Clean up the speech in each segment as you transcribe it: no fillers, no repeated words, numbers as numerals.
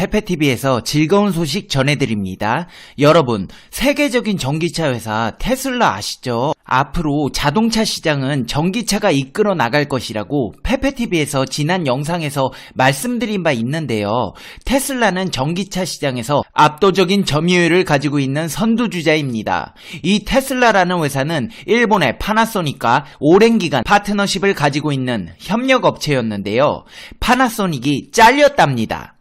페페TV에서 즐거운 소식 전해드립니다. 여러분, 세계적인 전기차 회사 테슬라 아시죠? 앞으로 자동차 시장은 전기차가 이끌어 나갈 것이라고 페페TV에서 지난 영상에서 말씀드린 바 있는데요. 테슬라는 전기차 시장에서 압도적인 점유율을 가지고 있는 선두주자입니다. 이 테슬라라는 회사는 일본의 파나소닉과 오랜 기간 파트너십을 가지고 있는 협력업체였는데요. 파나소닉이 잘렸답니다.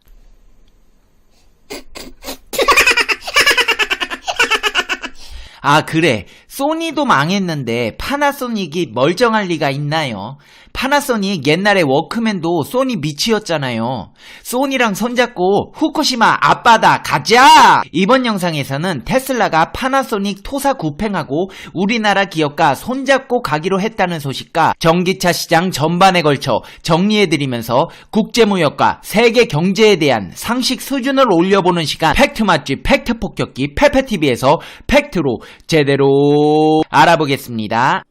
아, 그래. 소니도 망했는데 파나소닉이 멀쩡할 리가 있나요? 파나소닉 옛날에 워크맨도 소니 미치였잖아요. 소니랑 손잡고 후쿠시마 앞바다 가자! 이번 영상에서는 테슬라가 파나소닉 토사구팽하고 우리나라 기업과 손잡고 가기로 했다는 소식과 전기차 시장 전반에 걸쳐 정리해드리면서 국제무역과 세계 경제에 대한 상식 수준을 올려보는 시간, 팩트 맛집 팩트 폭격기 페페TV에서 팩트로 제대로 알아보겠습니다.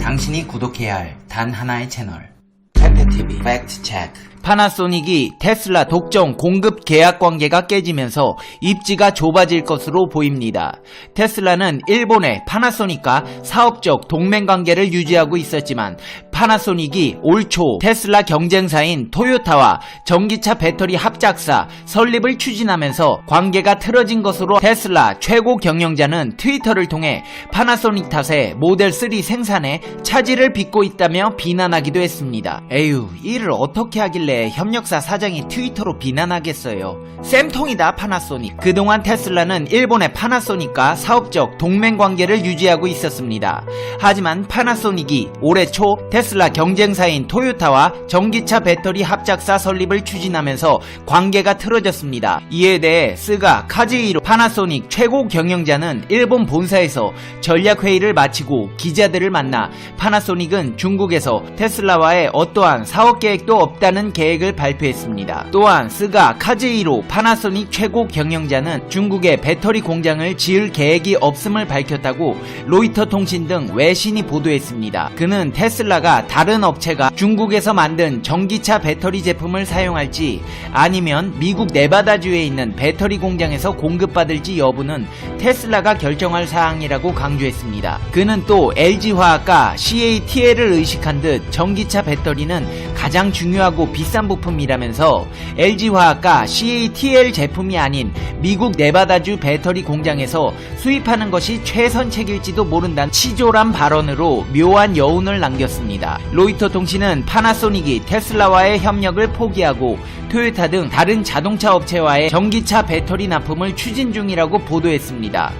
당신이 구독해야 할 단 하나의 채널, 페페TV 팩트 체크. 파나소닉이 테슬라 독점 공급 계약 관계가 깨지면서 입지가 좁아질 것으로 보입니다. 테슬라는 일본의 파나소닉과 사업적 동맹 관계를 유지하고 있었지만 파나소닉이 올 초 테슬라 경쟁사인 토요타와 전기차 배터리 합작사 설립을 추진하면서 관계가 틀어진 것으로 테슬라 최고 경영자는 트위터를 통해 파나소닉 탓에 모델3 생산에 차질을 빚고 있다며 비난하기도 했습니다. 에휴, 이를 어떻게 하길래 협력사 사장이 트위터로 비난하겠어요. 쌤통이다 파나소닉. 그동안 테슬라는 일본의 파나소닉과 사업적 동맹관계를 유지하고 있었습니다. 하지만 파나소닉이 올해 초 테슬라 경쟁사인 토요타와 전기차 배터리 합작사 설립을 추진하면서 관계가 틀어졌습니다. 이에 대해 스가 카즈히로 파나소닉 최고 경영자는 일본 본사에서 전략회의를 마치고 기자들을 만나 파나소닉은 중국에서 테슬라와의 어떠한 사업 계획도 없다는 계획을 발표했습니다. 또한 스가 카즈히로 파나소닉 최고 경영자는 중국에 배터리 공장을 지을 계획이 없음을 밝혔다고 로이터 통신 등 외신이 보도했습니다. 그는 테슬라가 다른 업체가 중국에서 만든 전기차 배터리 제품을 사용할지 아니면 미국 네바다주에 있는 배터리 공장에서 공급받을지 여부는 테슬라가 결정할 사항이라고 강조했습니다. 그는 또 LG화학과 CATL을 의식한 듯 전기차 배터리는 가장 중요하고 비싼 부품이라면서 LG화학과 CATL 제품이 아닌 미국 네바다주 배터리 공장에서 수입하는 것이 최선책일지도 모른다는 치졸한 발언으로 묘한 여운을 남겼습니다. 로이터 통신은 파나소닉이 테슬라와의 협력을 포기하고 토요타 등 다른 자동차 업체와의 전기차 배터리 납품을 추진 중이라고 보도했습니다.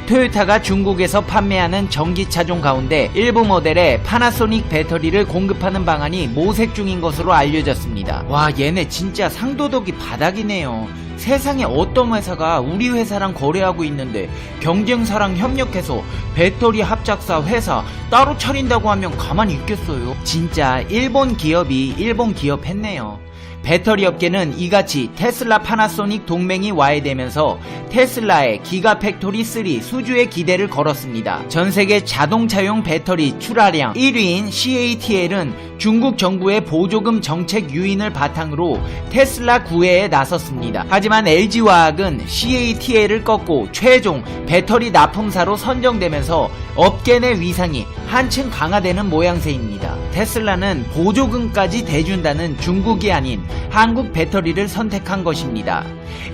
토요타가 중국에서 판매하는 전기차종 가운데 일부 모델에 파나소닉 배터리를 공급하는 방안이 모색 중인 것으로 알려졌습니다. 와, 얘네 진짜 상도덕이 바닥이네요. 세상에 어떤 회사가 우리 회사랑 거래하고 있는데 경쟁사랑 협력해서 배터리 합작사 회사 따로 차린다고 하면 가만히 있겠어요? 진짜 일본 기업이 일본 기업 했네요. 배터리 업계는 이같이 테슬라 파나소닉 동맹이 와해되면서 테슬라의 기가팩토리 3 수주에 기대를 걸었습니다. 전세계 자동차용 배터리 출하량 1위인 CATL은 중국 정부의 보조금 정책 유인을 바탕으로 테슬라 구애에 나섰습니다. 하지만 LG화학은 CATL을 꺾고 최종 배터리 납품사로 선정되면서 업계 내 위상이 한층 강화되는 모양새입니다. 테슬라는 보조금까지 대준다는 중국이 아닌 한국 배터리를 선택한 것입니다.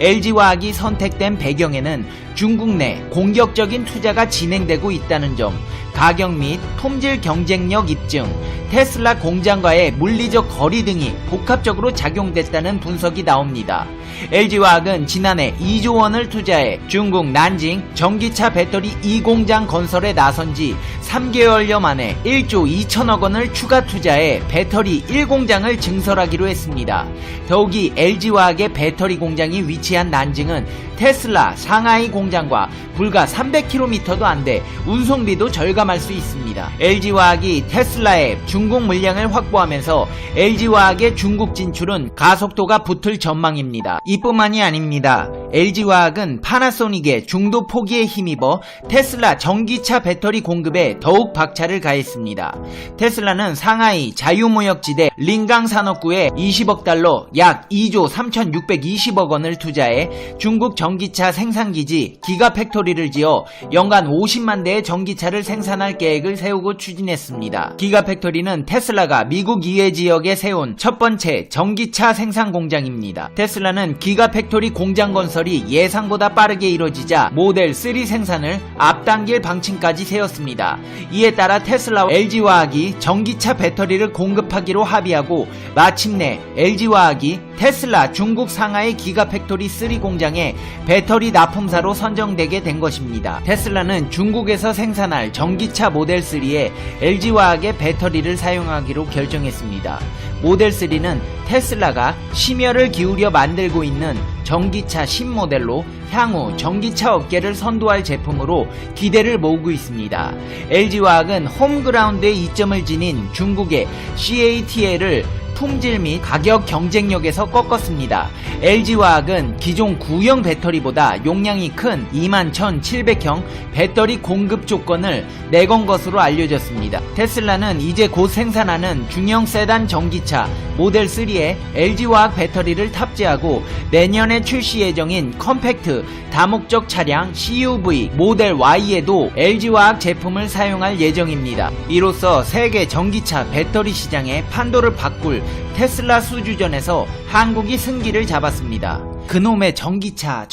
LG화학이 선택된 배경에는 중국 내 공격적인 투자가 진행되고 있다는 점, 가격 및 품질 경쟁력 입증, 테슬라 공장과의 물리적 거리 등이 복합적으로 작용됐다는 분석이 나옵니다. LG화학은 지난해 2조 원을 투자해 중국 난징 전기차 배터리 2공장 건설에 나선 지 3개월여 만에 1조 2천억 원을 추가 투자해 배터리 1공장을 증설하기로 했습니다. 더욱이 LG화학의 배터리 공장이 위치한 난징은 테슬라 상하이 공장과 불과 300km도 안 돼 운송비도 절감할 수 있습니다. LG화학이 테슬라의 중국 물량을 확보하면서 LG화학의 중국 진출은 가속도가 붙을 전망입니다. 이뿐만이 아닙니다. LG화학은 파나소닉의 중도 포기에 힘입어 테슬라 전기차 배터리 공급에 더욱 박차를 가했습니다. 테슬라는 상하이 자유무역지대 링강 산업구에 20억 달러 약 2조 3,620억 원을 투자해 중국 전기차 생산기지 기가팩토리를 지어 연간 50만 대의 전기차를 생산할 계획을 세우고 추진했습니다. 기가팩토리는 테슬라가 미국 이외 지역에 세운 첫 번째 전기차 생산 공장입니다. 테슬라는 기가팩토리 공장 건설이 예상보다 빠르게 이뤄지자 모델 3 생산을 앞당길 방침까지 세웠습니다. 이에 따라 테슬라와 LG화학이 전기차 배터리를 공급하기로 합의하고 마침내 LG화학이 테슬라 중국 상하이 기가팩토리 3 공장에 배터리 납품사로 선정되게 된 것입니다. 테슬라는 중국에서 생산할 전기차 모델 3에 LG화학의 배터리를 사용하기로 결정했습니다. 모델 3는 테슬라가 심혈을 기울여 만들고 있는 전기차 신모델로 향후 전기차 업계를 선도할 제품으로 기대를 모으고 있습니다. LG화학은 홈그라운드에 이점을 지닌 중국의 CATL을 품질 및 가격 경쟁력에서 꺾었습니다. LG화학은 기존 구형 배터리보다 용량이 큰 21,700형 배터리 공급 조건을 내건 것으로 알려졌습니다. 테슬라는 이제 곧 생산하는 중형 세단 전기차 모델 3에 LG화학 배터리를 탑재하고 내년에 출시 예정인 컴팩트 다목적 차량 CUV 모델 Y에도 LG화학 제품을 사용할 예정입니다. 이로써 세계 전기차 배터리 시장의 판도를 바꿀 테슬라 수주전에서 한국이 승기를 잡았습니다. 그놈의 전기차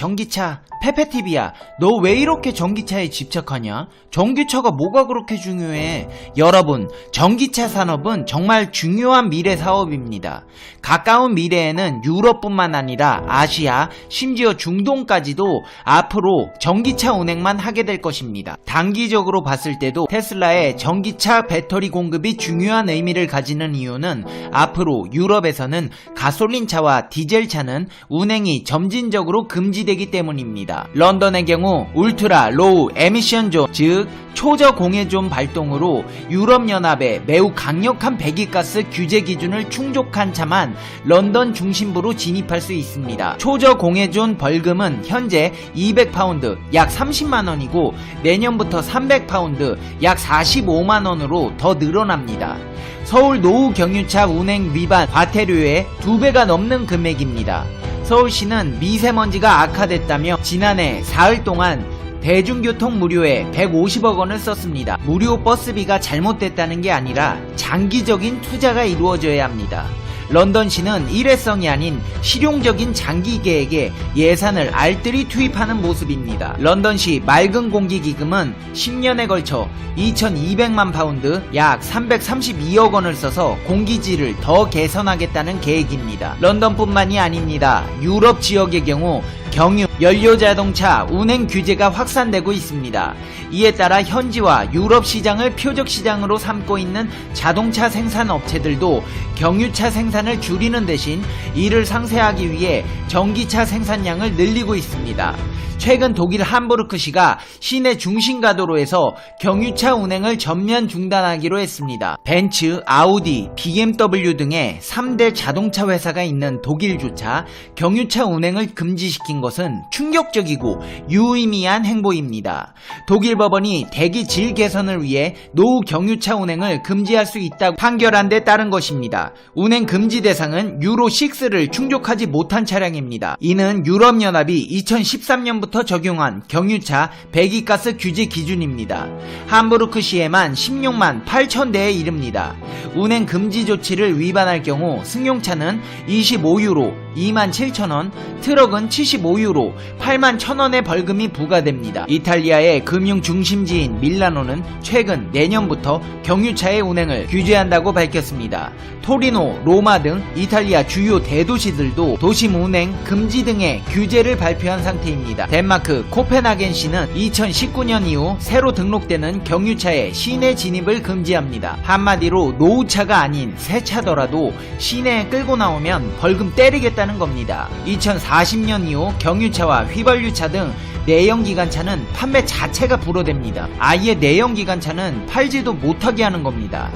페페TV야, 너 왜 이렇게 전기차에 집착하냐? 전기차가 뭐가 그렇게 중요해? 여러분, 전기차 산업은 정말 중요한 미래 사업입니다. 가까운 미래에는 유럽뿐만 아니라 아시아, 심지어 중동까지도 앞으로 전기차 운행만 하게 될 것입니다. 단기적으로 봤을 때도 테슬라의 전기차 배터리 공급이 중요한 의미를 가지는 이유는 앞으로 유럽에서는 가솔린차와 디젤차는 운행이 점진적으로 금지되기 때문입니다. 런던의 경우 울트라 로우 에미션 존, 즉 초저공해존 발동으로 유럽연합의 매우 강력한 배기가스 규제 기준을 충족한 차만 런던 중심부로 진입할 수 있습니다. 초저공해존 벌금은 현재 200파운드 약 30만원이고 내년부터 300파운드 약 45만원으로 더 늘어납니다. 서울 노후 경유차 운행 위반 과태료의 2배가 넘는 금액입니다. 서울시는 미세먼지가 악화됐다며 지난해 사흘 동안 대중교통 무료에 150억 원을 썼습니다. 무료 버스비가 잘못됐다는 게 아니라 장기적인 투자가 이루어져야 합니다. 런던시는 일회성이 아닌 실용적인 장기 계획에 예산을 알뜰히 투입하는 모습입니다. 런던시 맑은 공기 기금은 10년에 걸쳐 2,200만 파운드 약 332억 원을 써서 공기질을 더 개선하겠다는 계획입니다. 런던뿐만이 아닙니다. 유럽 지역의 경우 경유, 연료자동차 운행 규제가 확산되고 있습니다. 이에 따라 현지와 유럽 시장을 표적 시장으로 삼고 있는 자동차 생산 업체들도 경유차 생산을 줄이는 대신 이를 상쇄하기 위해 전기차 생산량을 늘리고 있습니다. 최근 독일 함부르크시가 시내 중심가도로에서 경유차 운행을 전면 중단하기로 했습니다. 벤츠, 아우디, BMW 등의 3대 자동차 회사가 있는 독일조차 경유차 운행을 금지시킨 것은 충격적이고 유의미한 행보입니다. 독일 법원이 대기 질 개선을 위해 노후 경유차 운행을 금지할 수 있다고 판결한 데 따른 것입니다. 운행 금지 대상은 유로6를 충족하지 못한 차량입니다. 이는 유럽연합이 2013년부터 적용한 경유차 배기가스 규제 기준입니다. 함부르크시에만 16만 8천 대에 이릅니다. 운행 금지 조치를 위반할 경우 승용차는 25유로 27,000원, 트럭은 75유로 81,000원의 벌금이 부과됩니다. 이탈리아의 금융 중심지인 밀라노는 최근 내년부터 경유차의 운행을 규제한다고 밝혔습니다. 토리노, 로마 등 이탈리아 주요 대도시들도 도심 운행 금지 등의 규제를 발표한 상태입니다. 덴마크 코펜하겐시는 2019년 이후 새로 등록되는 경유차의 시내 진입을 금지합니다. 한마디로 노후차가 아닌 새 차더라도 시내에 끌고 나오면 벌금 때리겠다는 겁니다. 2040년 이후 경유차와 휘발유차 등 내연기관차는 판매 자체가 불허됩니다. 아예 내연기관차는 팔지도 못하게 하는 겁니다.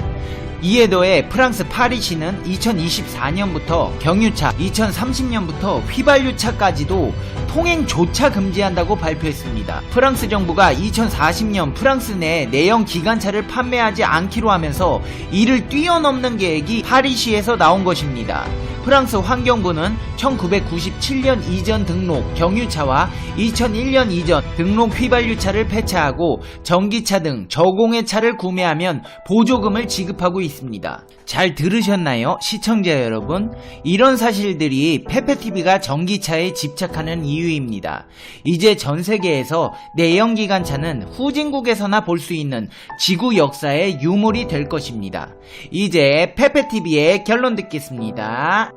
이에 더해 프랑스 파리시는 2024년부터 경유차, 2030년부터 휘발유차까지도 통행조차 금지한다고 발표했습니다. 프랑스 정부가 2040년 프랑스 내 내연 기관차를 판매하지 않기로 하면서 이를 뛰어넘는 계획이 파리시에서 나온 것입니다. 프랑스 환경부는 1997년 이전 등록 경유차와 2001년 이전 등록 휘발유차를 폐차하고 전기차 등 저공해 차를 구매하면 보조금을 지급하고 있습니다. 잘 들으셨나요? 시청자 여러분, 이런 사실들이 페페TV가 전기차에 집착하는 이유입니다. 이제 전 세계에서 내연기관차는 후진국에서나 볼 수 있는 지구 역사의 유물이 될 것입니다. 이제 페페TV의 결론 듣겠습니다.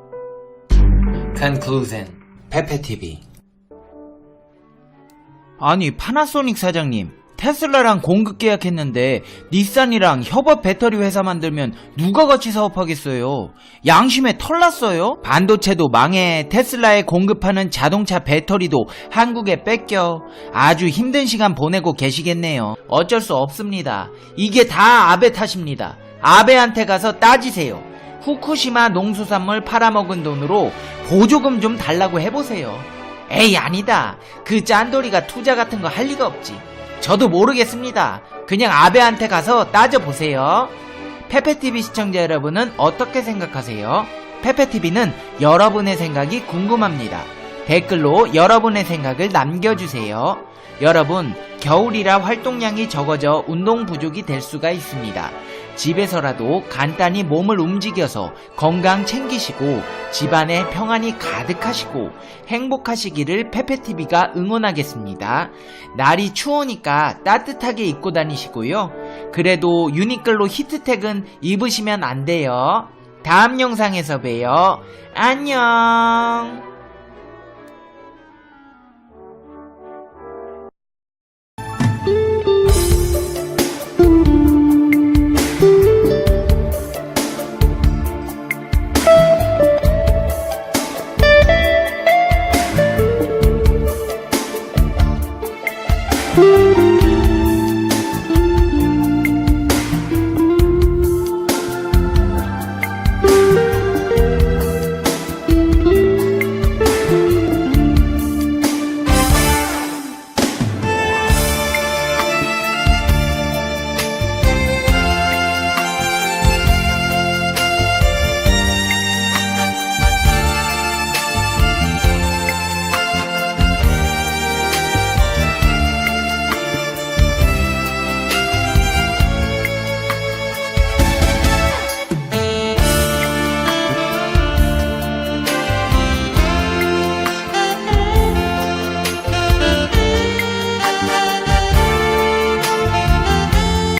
Conclusion. 페페TV. 아니, 파나소닉 사장님, 테슬라랑 공급 계약했는데 닛산이랑 협업 배터리 회사 만들면 누가 같이 사업하겠어요? 양심에 털났어요? 반도체도 망해, 테슬라에 공급하는 자동차 배터리도 한국에 뺏겨. 아주 힘든 시간 보내고 계시겠네요. 어쩔 수 없습니다. 이게 다 아베 탓입니다. 아베한테 가서 따지세요. 후쿠시마 농수산물 팔아먹은 돈으로 보조금 좀 달라고 해보세요. 에이, 아니다. 그 짠돌이가 투자 같은 거 할 리가 없지. 저도 모르겠습니다. 그냥 아베한테 가서 따져보세요. 페페TV 시청자 여러분은 어떻게 생각하세요? 페페TV는 여러분의 생각이 궁금합니다. 댓글로 여러분의 생각을 남겨주세요. 여러분, 겨울이라 활동량이 적어져 운동 부족이 될 수가 있습니다. 집에서라도 간단히 몸을 움직여서 건강 챙기시고 집안에 평안이 가득하시고 행복하시기를 페페TV가 응원하겠습니다. 날이 추우니까 따뜻하게 입고 다니시고요. 그래도 유니클로 히트텍은 입으시면 안 돼요. 다음 영상에서 봬요. 안녕.